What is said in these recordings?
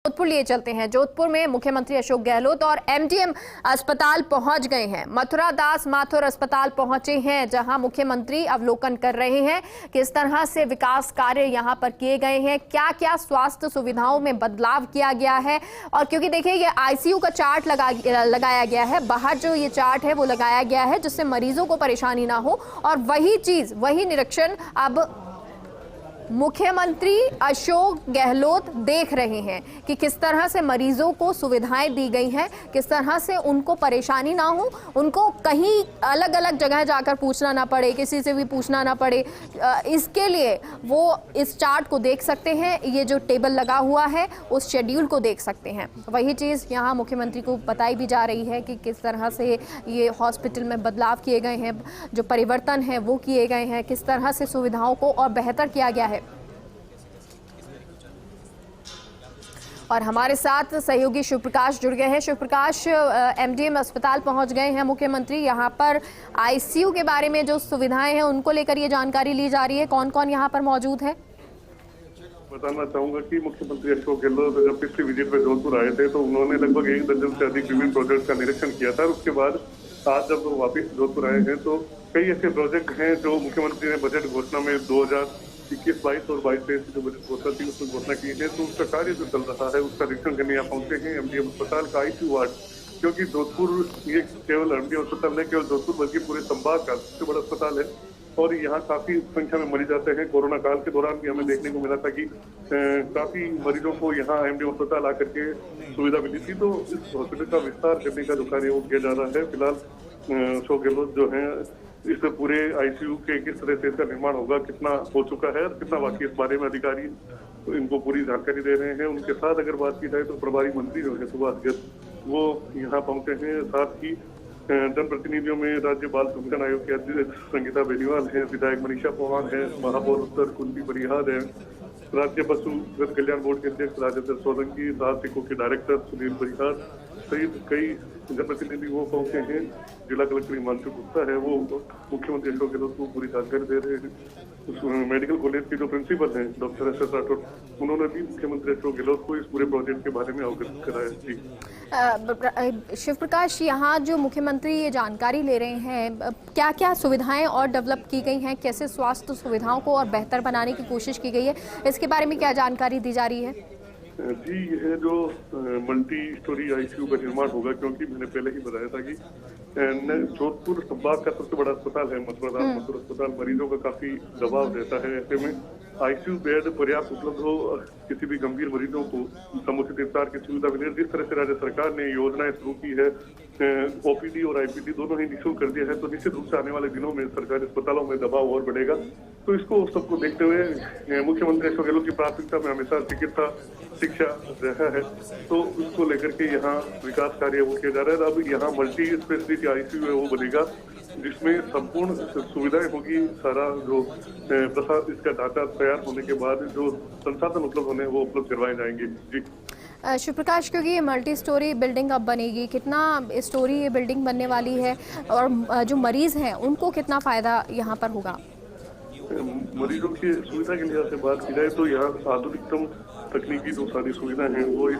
जोधपुर लिए चलते हैं। जोधपुर में मुख्यमंत्री अशोक गहलोत और एमडीएम अस्पताल पहुंच गए हैं। मथुरा दास माथुर अस्पताल पहुंचे हैं, जहां मुख्यमंत्री अवलोकन कर रहे हैं किस तरह से विकास कार्य यहां पर किए गए हैं, क्या क्या स्वास्थ्य सुविधाओं में बदलाव किया गया है। और क्योंकि देखिए ये आईसीयू का चार्ट लगाया गया है, बाहर जो ये चार्ट है वो लगाया गया है जिससे मरीजों को परेशानी ना हो, और वही निरीक्षण अब मुख्यमंत्री अशोक गहलोत देख रहे हैं कि किस तरह से मरीजों को सुविधाएं दी गई हैं, किस तरह से उनको परेशानी ना हो, उनको कहीं अलग अलग जगह जाकर पूछना ना पड़े, किसी से भी पूछना ना पड़े। इसके लिए वो इस चार्ट को देख सकते हैं, ये जो टेबल लगा हुआ है उस शेड्यूल को देख सकते हैं। वही चीज़ यहाँ मुख्यमंत्री को बताई भी जा रही है कि किस तरह से ये हॉस्पिटल में बदलाव किए गए हैं, जो परिवर्तन है वो किए गए हैं, किस तरह से सुविधाओं को और बेहतर किया गया है। और हमारे साथ सहयोगी शिव प्रकाश जुड़ गए हैं। शिव प्रकाश, एमडीएम अस्पताल पहुंच गए हैं मुख्यमंत्री, यहाँ पर आईसीयू के बारे में जो सुविधाएं हैं उनको लेकर ये जानकारी ली जा रही है, कौन कौन यहाँ पर मौजूद है? बताना चाहूंगा कि मुख्यमंत्री अशोक गहलोत जब पिछली विजिट में जोधपुर आए थे तो उन्होंने लगभग 1 दर्जन से अधिक विभिन्न प्रोजेक्ट का निरीक्षण किया था। उसके बाद आज जब वो वापिस जोधपुर आए हैं तो कई ऐसे प्रोजेक्ट हैं जो मुख्यमंत्री ने बजट घोषणा में 2021-22 और 22-23 की जो बजट घोषणा थी उसमें घोषणा की है, तो उसका कार्य जो चल रहा है उसका निरीक्षण करने यहाँ पहुंचे हैं। एमडीएम अस्पताल का आईसीयू वार्ड, क्योंकि जोधपुर ये केवल एमडीएम अस्पताल नहीं केवल जोधपुर बल्कि पूरे संभाग का सबसे बड़ा अस्पताल है और यहाँ काफी संख्या में मरीज आते हैं। कोरोना काल के दौरान भी हमें देखने को मिला था कि काफी मरीजों को यहाँ एमडीएम अस्पताल आकर के सुविधा मिली थी। तो इस हॉस्पिटल का विस्तार करने का जो कार्य वो किया जा रहा है। फिलहाल अशोक गहलोत जो है इस पूरे आईसीयू के किस तरह से इसका निर्माण होगा, कितना हो चुका है और कितना बाकी, इस बारे में अधिकारी तो इनको पूरी जानकारी दे रहे हैं। उनके साथ अगर बात की जाए तो प्रभारी मंत्री जो है सुभाष गर्ग वो यहाँ पहुंचे हैं। साथ ही जनप्रतिनिधियों में राज्य बाल संरक्षण आयोग के अध्यक्ष संगीता बेनीवाल है, विधायक मनीषा चौहान है, महापौर उत्तर कुंती परिहार है, राज्य पशु कल्याण बोर्ड के अध्यक्ष राजेंद्र सोलंकी, साहसिकों के डायरेक्टर सुनील परिहार सहित कई जनप्रतिनिधि वो पहुंचे हैं। जिला कलेक्टर हिमांशु गुप्ता है, वो मुख्यमंत्री अशोक गहलोत को पूरी जानकारी दे रहे हैं। मेडिकल कॉलेज के जो प्रिंसिपल हैं डॉक्टर एस राठौड़, उन्होंने भी मुख्यमंत्री अशोक गहलोत को इस पूरे प्रोजेक्ट के बारे में अवगत कराया। जी शिव प्रकाश, यहाँ जो मुख्यमंत्री ये जानकारी ले रहे हैं, क्या क्या सुविधाएं और डेवलप की गई हैं, कैसे स्वास्थ्य सुविधाओं को और बेहतर बनाने की कोशिश की गई है, इसके बारे में क्या जानकारी दी जा रही है? जी, यह जो मल्टी स्टोरी आईसीयू का निर्माण होगा, क्योंकि मैंने पहले ही बताया था कि जोधपुर संभाग का सबसे बड़ा अस्पताल है मथुरा दास माथुर अस्पताल, मरीजों का काफी दबाव देता है। ऐसे में आईसीयू बेड पर्याप्त उपलब्ध हो, किसी भी गंभीर मरीजों को समुचित उपचार की सुविधा मिले। जिस तरह से राज्य सरकार ने योजनाएं शुरू की है, ओपीडी और आईपीडी दोनों ही निःशुल्क कर दिया है, तो निश्चित रूप से आने वाले दिनों में सरकारी अस्पतालों में दबाव और बढ़ेगा। तो इसको सबको देखते हुए मुख्यमंत्री अशोक गहलोत की प्राथमिकता में हमेशा चिकित्सा शिक्षा रहा है, तो उसको लेकर के यहाँ विकास कार्य वो किया जा रहा है। अब यहाँ मल्टी स्पेशलिटी आईसीयू है वो बनेगा, जिसमें संपूर्ण सुविधाएं होगी। सारा जो प्रसाद इसका ढांचा तैयार होने के बाद जो संसाधन उपलब्ध होने वो उपलब्ध करवाए जाएंगे। जी शिव प्रकाश, क्योंकि ये मल्टी स्टोरी बिल्डिंग अब बनेगी, कितना स्टोरी ये बिल्डिंग बनने वाली है और जो मरीज हैं उनको कितना फायदा यहाँ पर होगा? मरीजों की सुविधा के लिहाज से बात की जाए तो यहाँ आधुनिकतम तकनीकी जो सारी सुविधाएं हैं वो इस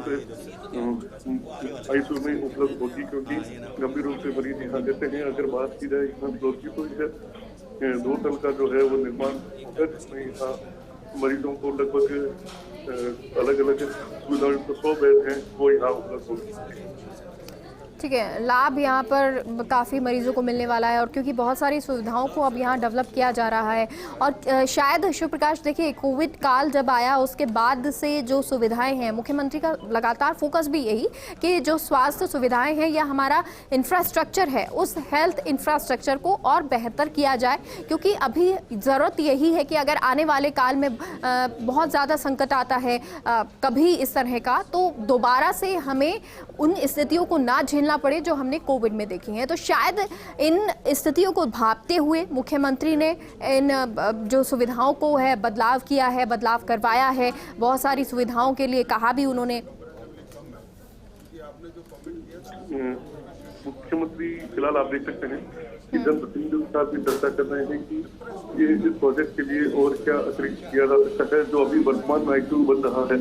आईसीयू में उपलब्ध होगी, क्योंकि गंभीर रूप से मरीज यहाँ देते हैं। अगर बात की जाए यहाँ फ्लोर की तो यह 2 तल का जो है वो निर्माण होगा, जिसमें यहाँ मरीजों को लगभग अलग अलग सुविधाएं 100 बेड हैं वो यहाँ उपलब्ध होगी। ठीक है, लाभ यहाँ पर काफ़ी मरीजों को मिलने वाला है और क्योंकि बहुत सारी सुविधाओं को अब यहाँ डेवलप किया जा रहा है। और शायद शिव प्रकाश, देखिए कोविड काल जब आया उसके बाद से जो सुविधाएं हैं, मुख्यमंत्री का लगातार फोकस भी यही कि जो स्वास्थ्य सुविधाएं हैं या हमारा इंफ्रास्ट्रक्चर है, उस हेल्थ इंफ्रास्ट्रक्चर को और बेहतर किया जाए, क्योंकि अभी ज़रूरत यही है कि अगर आने वाले काल में बहुत ज़्यादा संकट आता है कभी इस तरह का, तो दोबारा से हमें उन स्थितियों को ना झेलना पड़े जो हमने कोविड में देखी हैं। तो शायद इन स्थितियों को भांपते हुए मुख्यमंत्री ने इन जो सुविधाओं को है बदलाव किया है, बदलाव करवाया है, बहुत सारी सुविधाओं के लिए कहा भी उन्होंने। मुख्यमंत्री फिलहाल आप देख सकते हैं कि जनप्रतिनिधियों के साथ भी चर्चा कर रहे हैं कि ये इस प्रोजेक्ट के लिए और क्या अतिरिक्त किया जा सकता है। जो अभी वर्तमान में आईसीयू बन रहा है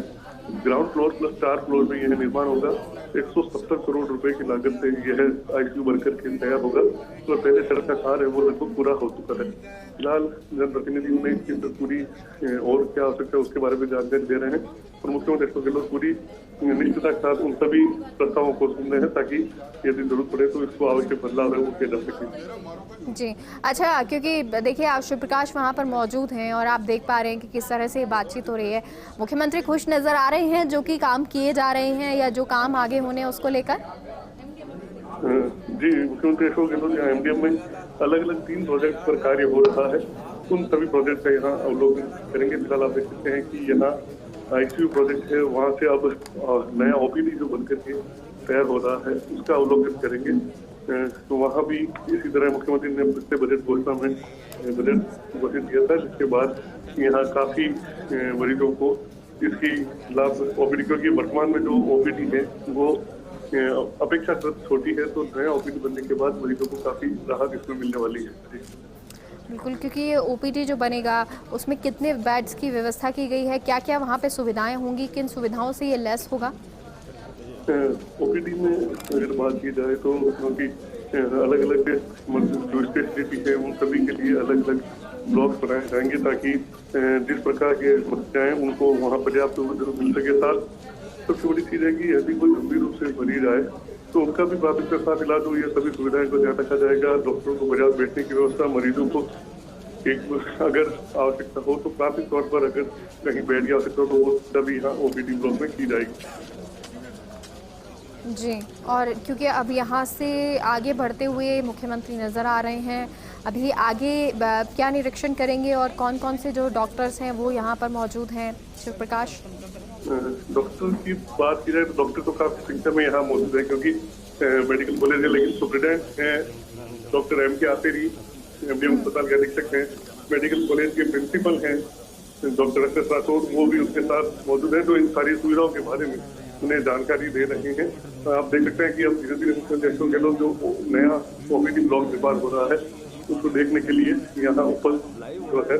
ग्राउंड फ्लोर प्लस 4 फ्लोर में यह निर्माण होगा। 170 करोड़ रुपए की लागत से यह आईसीयू बनकर के तैयार होगा। तो पहले चरण का कार्य है वो लगभग पूरा हो चुका है। फिलहाल जनप्रतिनिधियों ने इसकी पूरी और क्या आवश्यकता है उसके बारे में जानकारी दे रहे हैं और मुख्यमंत्री अशोक गहलोत पूरी निश्चितता के साथ उन सभी प्रस्तावों को सुन रहे हैं ताकि यदि जरूरत पड़े तो इसको आवश्यक बदलाव है वो किया जा सके। जी, अच्छा, क्योंकि देखिए आप शिव प्रकाश वहाँ पर मौजूद हैं और आप देख पा रहे हैं कि किस तरह से बातचीत हो रही है। मुख्यमंत्री खुश नजर आ रहे हैं जो कि काम किए जा रहे हैं या जो काम आगे होने उसको लेकर? जी, मुख्यमंत्री अशोक गहलोत यहाँ एमडीएम में अलग अलग 3 प्रोजेक्ट पर कार्य हो रहा है। उन सभी प्रोजेक्ट का यहाँ अवलोकन करेंगे। फिलहाल आप देख सकते हैं कि यहाँ आईसीयू प्रोजेक्ट है, वहाँ से अब नया ओपीडी जो बनकर के तैयार हो रहा है उसका अवलोकन करेंगे। तो वहाँ भी इसी तरह मुख्यमंत्री ने पिछले बजट घोषणा में बजट घोषित किया था, जिसके बाद यहाँ काफी मरीजों को इसकी लाभ ओपीडी, क्योंकि वर्तमान में जो ओपीडी है वो अपेक्षाकृत छोटी है, तो नया ओपीडी बनने के बाद मरीजों को काफी राहत इसमें मिलने वाली है। बिल्कुल, क्योंकि ये ओपीडी जो बनेगा उसमें कितने बेड्स की व्यवस्था की गई है, क्या क्या वहाँ पे सुविधाएं होंगी, किन सुविधाओं से ये लेस होगा? ओपीडी में अगर बात की जाए तो क्योंकि अलग अलग जो स्पेशलिटी है उन सभी के लिए अलग अलग ब्लॉक्स बनाए जाएंगे ताकि जिस प्रकार के समस्याएं उनको वहाँ पर्याप्त मिल सके। साथ सबसे बड़ी चीज है कि यदि कोई गंभीर रूप से मरीज आए तो उनका भी प्राथमिकता के साथ इलाज हो, ये सभी सुविधाएं को ध्यान रखा जाएगा। डॉक्टरों को पर्याप्त बैठने की व्यवस्था, मरीजों को एक अगर आवश्यकता हो तो प्राथमिक तौर पर अगर कहीं बेड की आवश्यकता हो तो वो सभी यहाँ ओपीडी ब्लॉक में की जाएगी। जी, और क्योंकि अब यहाँ से आगे बढ़ते हुए मुख्यमंत्री नज़र आ रहे हैं, अभी आगे क्या निरीक्षण करेंगे और कौन कौन से जो डॉक्टर्स हैं वो यहाँ पर मौजूद हैं? शिव प्रकाश, डॉक्टर की बात की जाए तो डॉक्टर तो काफी संख्या में यहाँ मौजूद है, क्योंकि मेडिकल कॉलेज है, लेकिन सुप्रिटेंडेंट है डॉक्टर एम के आतेरी, एमडीएम अस्पताल के अधीक्षक हैं, मेडिकल कॉलेज के प्रिंसिपल हैं डॉक्टर एस राठौर, वो भी उसके साथ मौजूद है, जो इन सारी सुविधाओं के बारे में उन्हें जानकारी दे रहे हैं। आप देख सकते हैं कि अब धीरे धीरे मुख्यमंत्री अशोक गहलोत जो नया ओपीडी ब्लॉक निर्माण हो रहा है उसको देखने के लिए यहाँ ऊपर जो है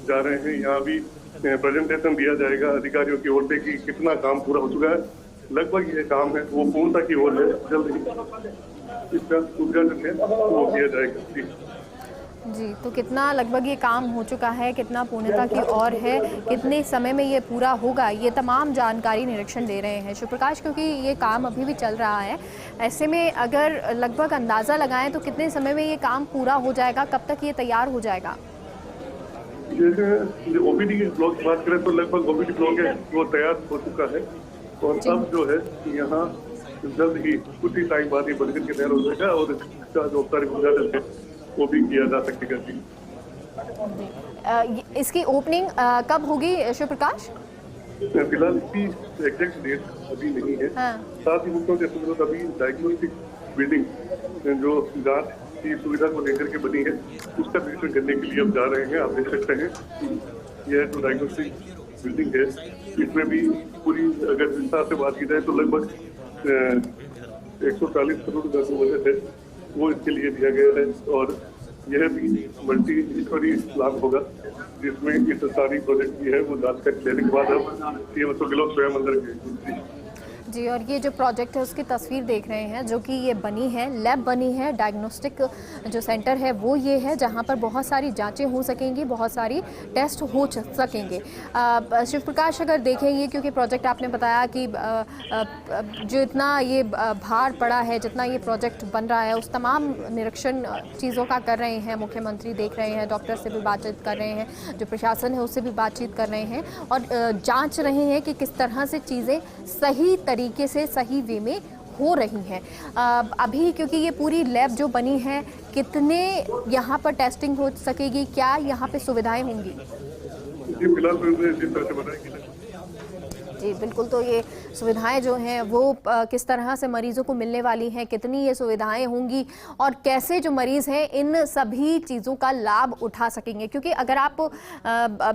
जा रहे हैं। यहाँ भी प्रेजेंटेशन दिया जाएगा अधिकारियों की ओर से कि कितना काम पूरा हो चुका है। लगभग ये काम है वो पूर्णता की ओर है, जल्द ही इसका उद्घाटन है वो किया जाएगा। जी, तो कितना लगभग ये काम हो चुका है, कितना पूर्णता की ओर है, कितने समय में ये पूरा होगा, ये तमाम जानकारी निरीक्षण दे रहे हैं शिव प्रकाश, क्योंकि ये काम अभी भी चल रहा है। ऐसे में अगर लगभग अंदाज़ा लगाएं तो कितने समय में ये काम पूरा हो जाएगा, कब तक ये तैयार हो जाएगा? जैसे ओपीडी के ब्लॉक की बात करें तो लगभग ओपीडी ब्लॉक है वो तैयार हो चुका है और अब जो है यहाँ जल्द ही कुछ ही टाइम बाद ही बनकर के तैयार हो जाएगा और इसका जो औपचारिक उद्घाटन है वो भी किया जा सकेगा। इसकी ओपनिंग कब होगी शिव प्रकाश? फिलहाल इसकी एग्जैक्ट डेट अभी नहीं है। हाँ। साथ ही मुख्यमंत्री अशोक गहलोत अभी डायग्नोस्टिक बिल्डिंग जो जांच की सुविधा को लेकर के बनी है उसका निरीक्षण करने के लिए अब जा रहे हैं। आप देख सकते हैं यह जो डायग्नोस्टिक बिल्डिंग है इसमें भी पूरी अगर विस्तार से बात की जाए तो लगभग 140 करोड़ का जो बजट है वो इसके लिए दिया गया है और यह भी मल्टी स्टोरी प्लान होगा जिसमें इस सारी प्रोजेक्ट की है वो जानकारी लेने के बाद अब सीएम अशोक गहलोत स्वयं अंदर गए। जी, और ये जो प्रोजेक्ट है उसकी तस्वीर देख रहे हैं जो कि ये बनी है, लैब बनी है, डायग्नोस्टिक जो सेंटर है वो ये है जहाँ पर बहुत सारी जांचें हो सकेंगी, बहुत सारी टेस्ट हो सकेंगे। शिव प्रकाश, अगर देखें ये क्योंकि प्रोजेक्ट आपने बताया कि जो इतना ये भार पड़ा है, जितना ये प्रोजेक्ट बन रहा है उस तमाम निरीक्षण चीज़ों का कर रहे हैं मुख्यमंत्री, देख रहे हैं, डॉक्टर से भी बातचीत कर रहे हैं, जो प्रशासन है उससे भी बातचीत कर रहे हैं और जाँच रहे हैं कि किस तरह से चीज़ें सही तरीके से सही वे में हो रही हैं। अभी क्योंकि ये पूरी लैब जो बनी है, कितने यहाँ पर टेस्टिंग हो सकेगी, क्या यहाँ पे सुविधाएं होंगी? जी, फिलहाल जिस तरह से बनाएगी। जी बिल्कुल, तो ये सुविधाएं जो हैं वो किस तरह से मरीजों को मिलने वाली हैं, कितनी ये सुविधाएं होंगी और कैसे जो मरीज़ हैं इन सभी चीज़ों का लाभ उठा सकेंगे। क्योंकि अगर आप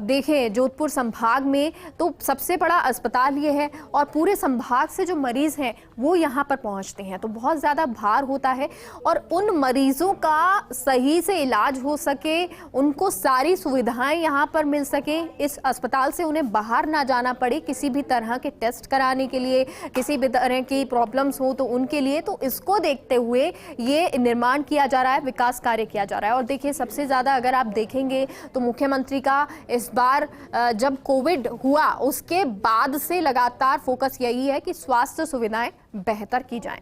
देखें जोधपुर संभाग में तो सबसे बड़ा अस्पताल ये है और पूरे संभाग से जो मरीज़ हैं वो यहाँ पर पहुँचते हैं तो बहुत ज़्यादा भार होता है और उन मरीज़ों का सही से इलाज हो सके, उनको सारी सुविधाएँ यहाँ पर मिल सकें, इस अस्पताल से उन्हें बाहर ना जाना पड़े किसी भी तरह तरह के टेस्ट कराने के लिए, किसी भी तरह की प्रॉब्लम्स हो तो उनके लिए, तो इसको देखते हुए ये निर्माण किया जा रहा है, विकास कार्य किया जा रहा है। और देखिए सबसे ज़्यादा अगर आप देखेंगे तो मुख्यमंत्री का इस बार जब कोविड हुआ उसके बाद से लगातार फोकस यही है कि स्वास्थ्य सुविधाएं बेहतर की जाएं।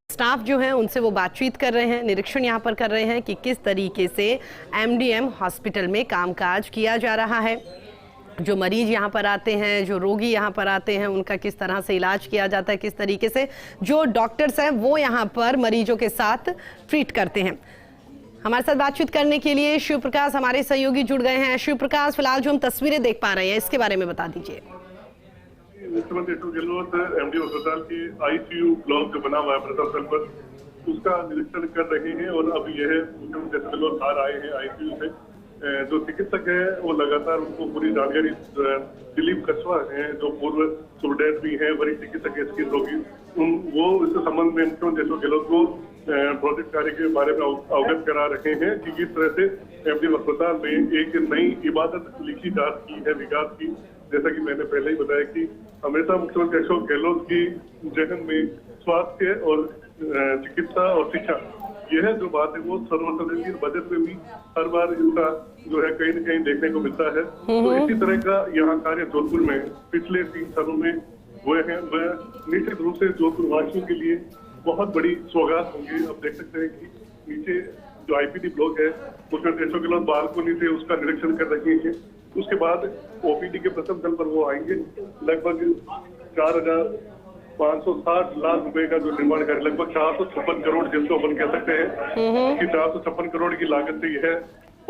स्टाफ जो है उनसे वो बातचीत कर रहे हैं, निरीक्षण यहाँ पर कर रहे हैं कि किस तरीके से एमडीएम हॉस्पिटल में कामकाज किया जा रहा है, जो मरीज यहाँ पर आते हैं, जो रोगी यहाँ पर आते हैं, उनका किस तरह से इलाज किया जाता है, किस तरीके से जो डॉक्टर्स हैं वो यहाँ पर मरीजों के साथ ट्रीट करते हैं। हमारे साथ बातचीत करने के लिए शिव प्रकाश हमारे सहयोगी जुड़ गए हैं। शिव प्रकाश, फिलहाल जो हम तस्वीरें देख पा रहे हैं इसके बारे में बता दीजिए। मुख्यमंत्री अशोक गहलोत एमडीएम अस्पताल के आईसीयू ब्लॉक जो बना हुआ है प्रथम तल पर, उसका निरीक्षण कर रहे हैं। और अब यह मुख्यमंत्री अशोक गहलोत बाहर आए हैं आईसीयू से। जो चिकित्सक है वो लगातार उनको पूरी जानकारी, दिलीप कछवा हैं जो पूर्व सुब्रडेंट भी हैं, वरिष्ठ चिकित्सक है स्किन रोगी, वो इस संबंध में मुख्यमंत्री अशोक गहलोत को प्रोजेक्ट कार्य के बारे में अवगत करा रहे हैं कि किस तरह से एमडीएम अस्पताल में एक नई इबादत लिखी जा रही है विकास की। जैसा कि मैंने पहले ही बताया कि हमेशा मुख्यमंत्री अशोक गहलोत की जहन में स्वास्थ्य और चिकित्सा और शिक्षा, यह जो बात है वो सर्वसाधारण बजट में भी हर बार इसका जो है कहीं न कहीं देखने को मिलता है। तो इसी तरह का यहाँ कार्य जोधपुर में पिछले 3 सालों में हुए हैं। वह निश्चित रूप से जोधपुर वासियों के लिए बहुत बड़ी सौगात होंगी। अब देख सकते हैं कि नीचे जो आईपीडी ब्लॉक है मुख्यमंत्री अशोक गहलोत बालकोनी से उसका निरीक्षण कर रहे हैं। उसके बाद ओपीडी के प्रथम तल पर वो आएंगे। लगभग 4,560 लाख रुपए का जो निर्माण कार्य, लगभग 456 करोड़ जिसको अपन कह सकते हैं कि 456 करोड़ की लागत से यह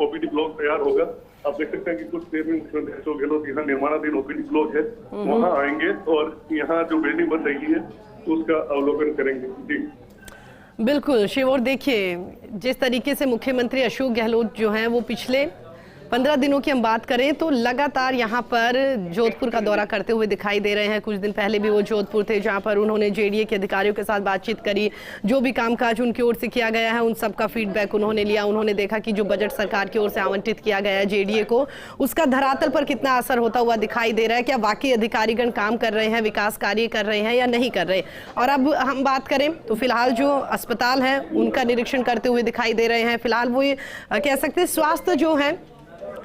ओपीडी ब्लॉक तैयार होगा। आप देख सकते हैं कि कुछ देर में मुख्यमंत्री अशोक गहलोत यहाँ निर्माणाधीन ओपीडी ब्लॉक है वहाँ आएंगे और यहाँ जो बिल्डिंग बन रही है उसका अवलोकन करेंगे। जी बिल्कुल शिव, और देखिए जिस तरीके से मुख्यमंत्री अशोक गहलोत जो हैं वो पिछले 15 दिनों की हम बात करें तो लगातार यहाँ पर जोधपुर का दौरा करते हुए दिखाई दे रहे हैं। कुछ दिन पहले भी वो जोधपुर थे जहाँ पर उन्होंने जेडीए के अधिकारियों के साथ बातचीत करी, जो भी कामकाज उनकी ओर से किया गया है उन सब का फीडबैक उन्होंने लिया। उन्होंने देखा कि जो बजट सरकार की ओर से आवंटित किया गया है जेडीए को, उसका धरातल पर कितना असर होता हुआ दिखाई दे रहा है। क्या वाकई अधिकारीगण काम कर रहे हैं, विकास कार्य कर रहे हैं या नहीं कर रहे। और अब हम बात करें तो फिलहाल जो अस्पताल है उनका निरीक्षण करते हुए दिखाई दे रहे हैं। फिलहाल वो ये कह सकते हैं स्वास्थ्य जो है,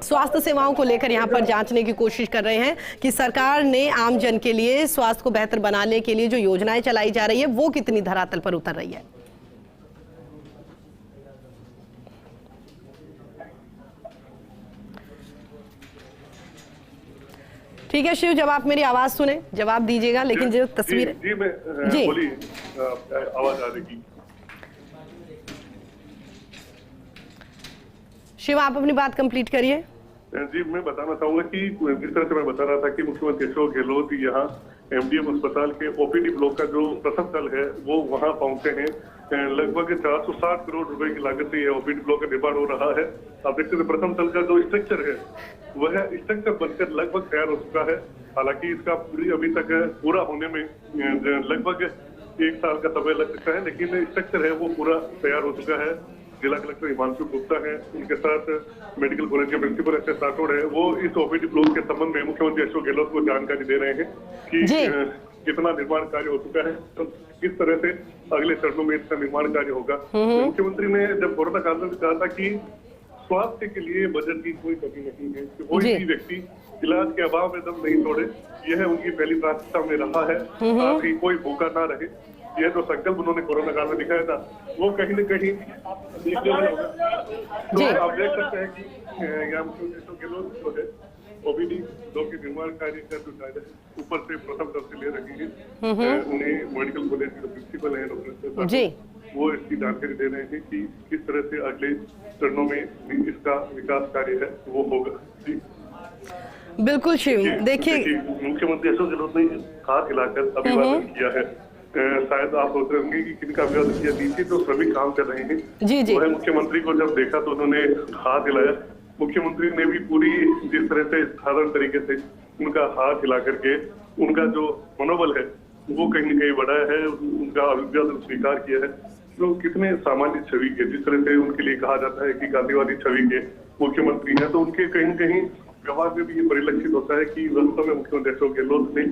स्वास्थ्य सेवाओं को लेकर यहाँ पर जांचने की कोशिश कर रहे हैं कि सरकार ने आम जन के लिए स्वास्थ्य को बेहतर बनाने के लिए जो योजनाएं चलाई जा रही है वो कितनी धरातल पर उतर रही है। ठीक है शिव, जब आप मेरी आवाज सुने जवाब दीजिएगा, लेकिन जो तस्वीर जी बोलिए, आवाज आ रही। शिव आप अपनी बात कंप्लीट करिए। जी मैं बताना चाहूंगा कि जिस तरह से मैं बता रहा था कि मुख्यमंत्री अशोक गहलोत यहाँ एमडीएम अस्पताल के ओपीडी ब्लॉक का जो प्रथम तल है वो वहाँ पहुंचे हैं। लगभग 460 करोड़ रुपए की लागत से यह ओपीडी ब्लॉक का निर्माण हो रहा है। आप देखते हैं प्रथम तल का जो स्ट्रक्चर है वह स्ट्रक्चर बनकर लगभग तैयार हो चुका है। हालांकि इसका अभी तक पूरा होने में लगभग 1 साल का समय लग सकता है, लेकिन स्ट्रक्चर है वो पूरा तैयार हो चुका है। जिला कलेक्टर हिमांशु गुप्ता है, उनके साथ मेडिकल कॉलेज के प्रिंसिपल एस एस राठौड़ है, वो इस ओपीडी ब्लॉक के संबंध में मुख्यमंत्री अशोक गहलोत को जानकारी दे रहे हैं कि कितना निर्माण कार्य हो चुका है, तो किस तरह से अगले चरणों में इसका निर्माण कार्य होगा। मुख्यमंत्री ने जब कोरोना काल में कहा था कि स्वास्थ्य के लिए बजट की कोई कमी नहीं है, कोई भी व्यक्ति इलाज के अभाव में दम नहीं तोड़े, यह उनकी पहली प्राथमिकता में रहा है ताकि कोई भूखा ना रहे। यह जो संकल्प उन्होंने कोरोना काल में दिखाया था वो कहीं न कहीं देखने वाला होगा। तो आप देख सकते हैं कि यहाँ मुख्यमंत्री अशोक गहलोत जो है ओपीडी ब्लॉक के निर्माण कार्य का जो कार्य ऊपर से प्रथम तल से ले रही है। उन्हें मेडिकल कॉलेज के प्रिंसिपल है डॉक्टर, वो इसकी जानकारी दे रहे हैं कि किस तरह से अगले चरणों में इसका विकास कार्य है वो होगा। जी बिल्कुल शिव, देखिए मुख्यमंत्री अशोक गहलोत ने हाथ हिलाकर अभिवादन किया है। शायद आप सोच रहे होंगे कि किनका अभिवादन किया। नीचे जो श्रमिक काम कर रहे हैं वह मुख्यमंत्री को जब देखा तो उन्होंने हाथ हिलाया। मुख्यमंत्री ने भी पूरी जिस तरह से साधारण तरीके से उनका हाथ हिला करके उनका जो मनोबल है वो कहीं न कहीं बढ़ा है, उनका अभिवादन स्वीकार किया है। तो कितने सामान्य छवि के, जिस तरह से उनके लिए कहा जाता है कि गांधीवादी छवि के मुख्यमंत्री हैं, तो उनके कहीं न कहीं व्यवहार में भी ये परिलक्षित होता है कि वास्तव में मुख्यमंत्री अशोक गहलोत ने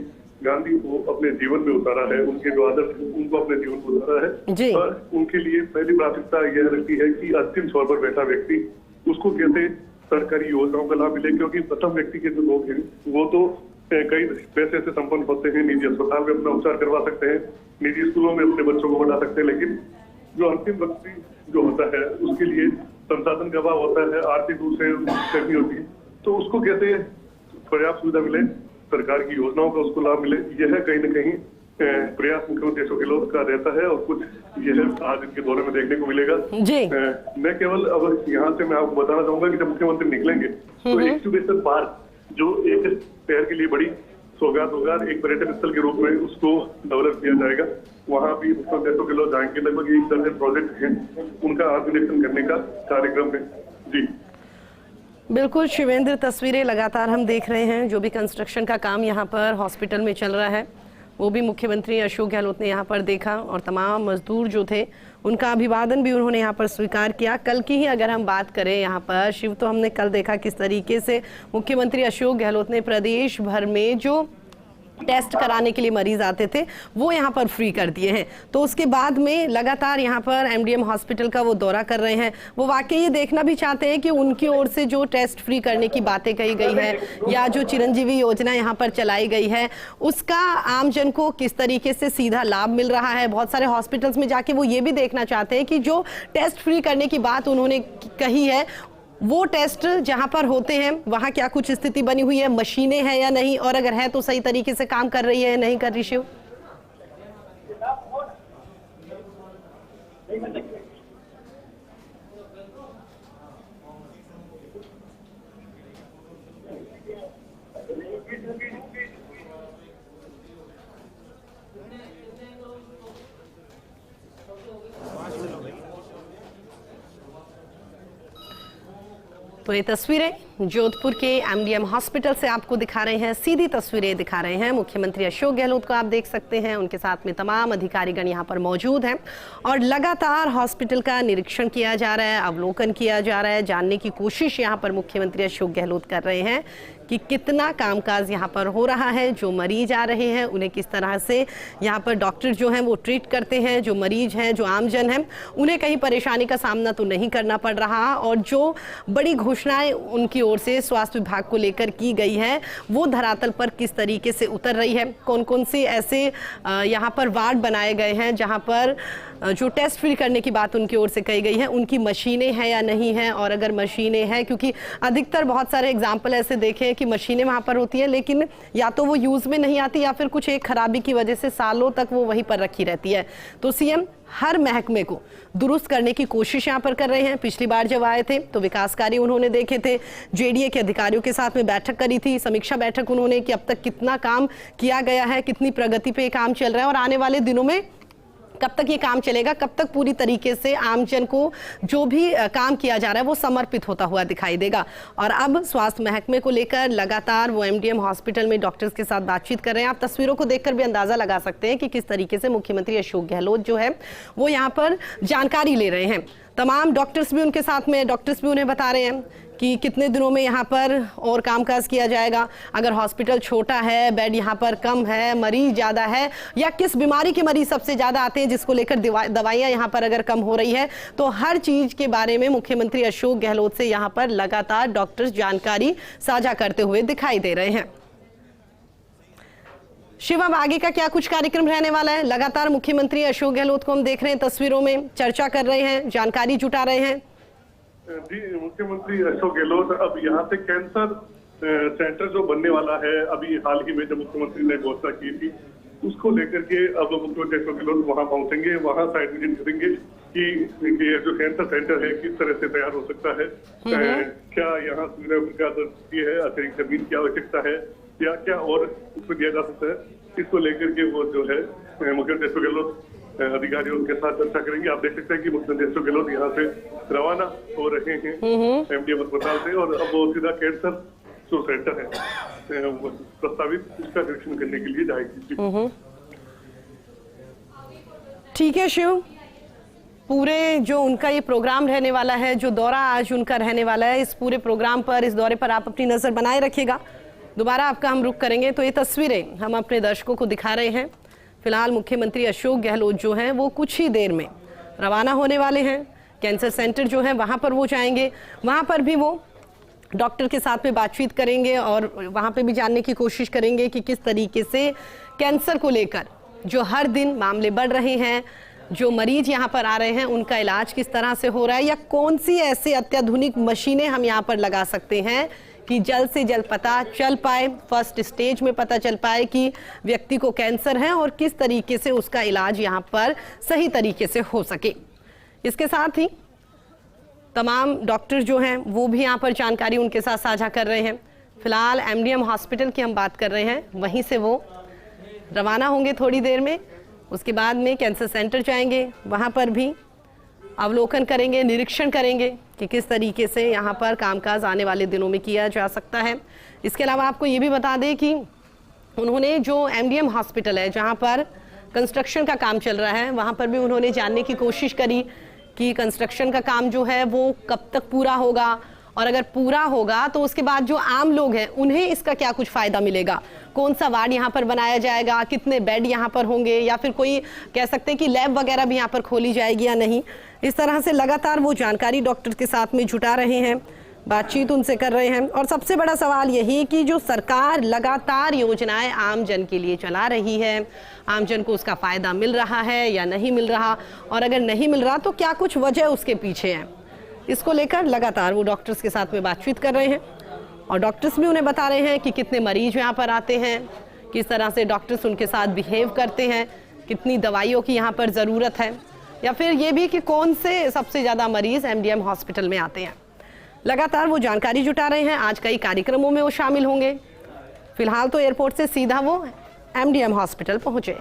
गांधी को अपने जीवन में उतारा है, उनके जो आदर्श उनको अपने जीवन में उतारा है। और उनके लिए पहली प्राथमिकता यह रहती है कि अंतिम छोर पर बैठा व्यक्ति, उसको कैसे सरकारी योजनाओं का लाभ मिले, क्योंकि प्रथम व्यक्ति के जो लोग हैं वो तो कई पैसे से संपन्न होते हैं, निजी अस्पताल में अपना उपचार करवा सकते हैं, निजी स्कूलों में अपने बच्चों को पढ़ा सकते हैं, लेकिन जो अंतिम व्यक्ति जो होता है उसके लिए संसाधन का अभाव होता है, आर्थिक रूप से करनी होती है, तो उसको कैसे पर्याप्त सुविधा मिले, सरकार की योजनाओं का उसको लाभ मिले, यह कहीं न कहीं प्रयास मुख्यमंत्री अशोक गहलोत का रहता है। और कुछ यह आज इनके दौरे में देखने को मिलेगा जी। मैं केवल अब यहाँ से मैं आपको बताना चाहूंगा कि जब मुख्यमंत्री निकलेंगे तो इंक्यूबेशन पार्क जो एक शहर के लिए बड़ी सौगात होगा, एक पर्यटन स्थल के रूप में उसको डेवलप किया जाएगा। वहाँ भी मुख्यमंत्री अशोक गहलोत जाएंगे, लगभग 1 दर्जन प्रोजेक्ट हैं, उनका निरीक्षण करने का कार्यक्रम है जी। बिल्कुल शिवेंद्र, तस्वीरें लगातार हम देख रहे हैं, जो भी कंस्ट्रक्शन का काम यहाँ पर हॉस्पिटल में चल रहा है वो भी मुख्यमंत्री अशोक गहलोत ने यहाँ पर देखा और तमाम मजदूर जो थे उनका अभिवादन भी उन्होंने यहाँ पर स्वीकार किया। कल की ही अगर हम बात करें यहाँ पर शिव, तो हमने कल देखा किस तरीके से मुख्यमंत्री अशोक गहलोत ने प्रदेश भर में जो टेस्ट कराने के लिए मरीज आते थे वो यहाँ पर फ्री कर दिए हैं। तो उसके बाद में लगातार यहाँ पर एमडीएम हॉस्पिटल का वो दौरा कर रहे हैं। वो वाकई ये देखना भी चाहते हैं कि उनकी ओर से जो टेस्ट फ्री करने की बातें कही गई है या जो चिरंजीवी योजना यहाँ पर चलाई गई है उसका आमजन को किस तरीके से सीधा लाभ मिल रहा है। बहुत सारे हॉस्पिटल्स में जाके वो ये भी देखना चाहते हैं कि जो टेस्ट फ्री करने की बात उन्होंने कही है वो टेस्ट जहां पर होते हैं वहां क्या कुछ स्थिति बनी हुई है, मशीनें हैं या नहीं, और अगर है तो सही तरीके से काम कर रही है या नहीं कर रही। शिव, तो ये तस्वीरें जोधपुर के एमडीएम हॉस्पिटल से आपको दिखा रहे हैं, सीधी तस्वीरें दिखा रहे हैं। मुख्यमंत्री अशोक गहलोत को आप देख सकते हैं, उनके साथ में तमाम अधिकारीगण यहाँ पर मौजूद हैं और लगातार हॉस्पिटल का निरीक्षण किया जा रहा है, अवलोकन किया जा रहा है, जानने की कोशिश यहाँ पर मुख्यमंत्री अशोक गहलोत कर रहे हैं कि कितना कामकाज यहाँ पर हो रहा है, जो मरीज आ रहे हैं उन्हें किस तरह से यहाँ पर डॉक्टर जो हैं वो ट्रीट करते हैं, जो मरीज हैं, जो आमजन हैं उन्हें कहीं परेशानी का सामना तो नहीं करना पड़ रहा, और जो बड़ी घोषणाएं उनकी ओर से स्वास्थ्य विभाग को लेकर की गई है वो धरातल पर किस तरीके से उतर रही है। कौन कौन से ऐसे यहाँ पर वार्ड बनाए गए हैं जहाँ पर जो टेस्ट फ्री करने की बात उनकी ओर से कही गई है उनकी मशीनें हैं या नहीं हैं, और अगर मशीनें हैं, क्योंकि अधिकतर बहुत सारे एग्जाम्पल ऐसे देखे हैं कि मशीनें वहाँ पर होती हैं लेकिन या तो वो यूज़ में नहीं आती या फिर कुछ एक खराबी की वजह से सालों तक वो वहीं पर रखी रहती है। तो सीएम हर महकमे को दुरुस्त करने की कोशिश यहाँ पर कर रहे हैं। पिछली बार जब आए थे तो विकास कार्य उन्होंने देखे थे, जेडीए के अधिकारियों के साथ में बैठक करी थी, समीक्षा बैठक उन्होंने कि अब तक कितना काम किया गया है, कितनी प्रगति पे काम चल रहा है और आने वाले दिनों में कब तक ये काम चलेगा, कब तक पूरी तरीके से आमजन को जो भी काम किया जा रहा है वो समर्पित होता हुआ दिखाई देगा। और अब स्वास्थ्य महकमे को लेकर लगातार वो एमडीएम हॉस्पिटल में डॉक्टर्स के साथ बातचीत कर रहे हैं। आप तस्वीरों को देखकर भी अंदाजा लगा सकते हैं कि किस तरीके से मुख्यमंत्री अशोक गहलोत जो है वो यहाँ पर जानकारी ले रहे हैं। तमाम डॉक्टर्स भी उनके साथ में, डॉक्टर्स भी उन्हें बता रहे हैं कि कितने दिनों में यहाँ पर और कामकाज किया जाएगा, अगर हॉस्पिटल छोटा है, बेड यहाँ पर कम है, मरीज ज़्यादा है, या किस बीमारी के मरीज सबसे ज़्यादा आते हैं जिसको लेकर दवाइयाँ यहाँ पर अगर कम हो रही है, तो हर चीज़ के बारे में मुख्यमंत्री अशोक गहलोत से यहाँ पर लगातार डॉक्टर्स जानकारी साझा करते हुए दिखाई दे रहे हैं। शिव, अब आगे का क्या कुछ कार्यक्रम रहने वाला है? लगातार मुख्यमंत्री अशोक गहलोत को हम देख रहे हैं, तस्वीरों में चर्चा कर रहे हैं, जानकारी जुटा रहे हैं। जी, मुख्यमंत्री अशोक गहलोत अब यहाँ से कैंसर सेंटर जो बनने वाला है, अभी हाल ही में जब मुख्यमंत्री ने घोषणा की थी उसको लेकर के अब मुख्यमंत्री अशोक गहलोत वहाँ पहुंचेंगे, वहाँ साइट विजिट करेंगे कि जो कैंसर सेंटर है किस तरह से तैयार हो सकता है, क्या यहाँ सुविधा है, अतिरिक्त जमीन की आवश्यकता है या क्या और उसमें दिया जा सकता है, इसको लेकर के वो जो है मुख्यमंत्री अशोक गहलोत अधिकारियों के साथ चर्चा करेंगे। आप देख सकते हैं कि मुख्यमंत्री अशोक गहलोत यहाँ से रवाना हो रहे हैं एमडीएम अस्पताल से और अब वो सीधा कैंसर जो सेंटर है प्रस्तावित उसका निरीक्षण करने के लिए जाएगी। ठीक है शिव, पूरे जो उनका ये प्रोग्राम रहने वाला है, जो दौरा आज उनका रहने वाला है, इस पूरे प्रोग्राम पर, इस दौरे पर आप अपनी नज़र बनाए रखिएगा। दोबारा आपका हम रुख करेंगे तो ये तस्वीरें हम अपने दर्शकों को दिखा रहे हैं। फिलहाल मुख्यमंत्री अशोक गहलोत जो हैं वो कुछ ही देर में रवाना होने वाले हैं। कैंसर सेंटर जो है वहाँ पर वो जाएंगे, वहाँ पर भी वो डॉक्टर के साथ में बातचीत करेंगे और वहाँ पे भी जानने की कोशिश करेंगे कि किस तरीके से कैंसर को लेकर जो हर दिन मामले बढ़ रहे हैं, जो मरीज यहाँ पर आ रहे हैं, उनका इलाज किस तरह से हो रहा है, या कौन सी ऐसे अत्याधुनिक मशीनें हम यहाँ पर लगा सकते हैं कि जल्द से जल्द पता चल पाए, फर्स्ट स्टेज में पता चल पाए कि व्यक्ति को कैंसर है और किस तरीके से उसका इलाज यहाँ पर सही तरीके से हो सके। इसके साथ ही तमाम डॉक्टर जो हैं वो भी यहाँ पर जानकारी उनके साथ साझा कर रहे हैं। फिलहाल एमडीएम हॉस्पिटल की हम बात कर रहे हैं, वहीं से वो रवाना होंगे थोड़ी देर में। उसके बाद में कैंसर सेंटर जाएंगे, वहाँ पर भी अवलोकन करेंगे, निरीक्षण करेंगे कि किस तरीके से यहाँ पर कामकाज आने वाले दिनों में किया जा सकता है। इसके अलावा आपको ये भी बता दें कि उन्होंने जो एमडीएम हॉस्पिटल है जहाँ पर कंस्ट्रक्शन का काम चल रहा है, वहाँ पर भी उन्होंने जानने की कोशिश करी कि कंस्ट्रक्शन का काम जो है वो कब तक पूरा होगा, और अगर पूरा होगा तो उसके बाद जो आम लोग हैं उन्हें इसका क्या कुछ फ़ायदा मिलेगा, कौन सा वार्ड यहाँ पर बनाया जाएगा, कितने बेड यहाँ पर होंगे, या फिर कोई कह सकते हैं कि लैब वगैरह भी यहाँ पर खोली जाएगी या नहीं। इस तरह से लगातार वो जानकारी डॉक्टर के साथ में जुटा रहे हैं, बातचीत उनसे कर रहे हैं। और सबसे बड़ा सवाल यही कि जो सरकार लगातार योजनाएं आम जन के लिए चला रही है, आम जन को उसका फ़ायदा मिल रहा है या नहीं मिल रहा, और अगर नहीं मिल रहा तो क्या कुछ वजह उसके पीछे है, इसको लेकर लगातार वो डॉक्टर्स के साथ में बातचीत कर रहे हैं। और डॉक्टर्स भी उन्हें बता रहे हैं कि कितने मरीज यहाँ पर आते हैं, किस तरह से डॉक्टर्स उनके साथ बिहेव करते हैं, कितनी दवाइयों की यहाँ पर ज़रूरत है, या फिर ये भी कि कौन से सबसे ज़्यादा मरीज एमडीएम हॉस्पिटल में आते हैं। लगातार वो जानकारी जुटा रहे हैं। आज कई कार्यक्रमों में वो शामिल होंगे। फिलहाल तो एयरपोर्ट से सीधा वो एमडीएम हॉस्पिटल पहुँचे।